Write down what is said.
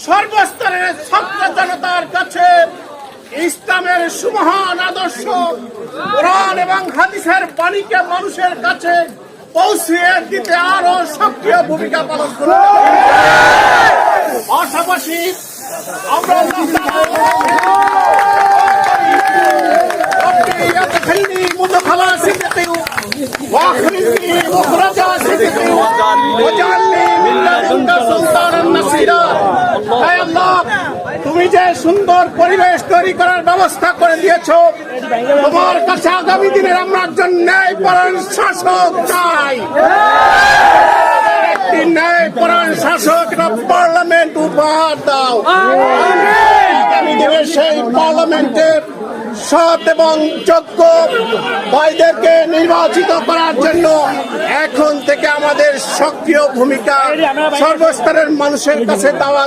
সর্বস্তরের ছাত্র জনতার কাছে ইসলামের সুমহান আদর্শ কোরআন এবং হাদিসের বাণীকে মানুষের কাছে পৌঁছে দিতে আরো সক্রিয় ভূমিকা পালন করবে। পাশাপাশি আমরা তুমি যে সুন্দর পরিবেশ তৈরি করার ব্যবস্থা করে দিয়েছ, তোমার কাছে আগামী দিনের আমরা একজন ন্যায়পরায়ণ শাসক চাই। একটি ন্যায়পরায়ণ শাসক পার্লামেন্ট উপহার দাও। আগামী দিনে সেই পার্লামেন্টের সৎ এবং যোগ্য ভাইদেরকে নির্বাচিত করার জন্য এখন থেকে আমাদের সক্রিয় ভূমিকা সর্বস্তরের মানুষের কাছে দেওয়া